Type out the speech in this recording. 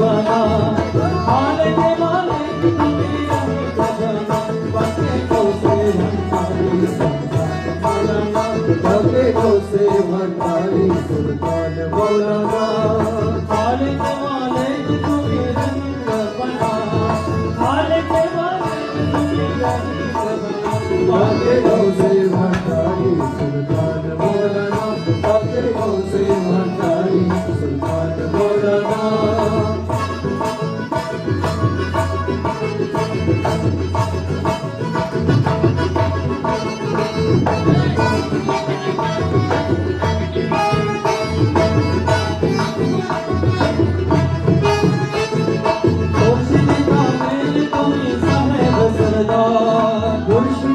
बना हाल के मालिक तुम्हें रंग बना बके को से भंडारी मौलाना बके को से भंडारी सुल्तान मौलाना हाल के मालिक तुम्हें रंग बना हाल के मालिक तुम्हें रंग बना बके को से भंडारी सुल्तान मौलाना बके को से भंडारी सुल्तान मौलाना मुर्शिद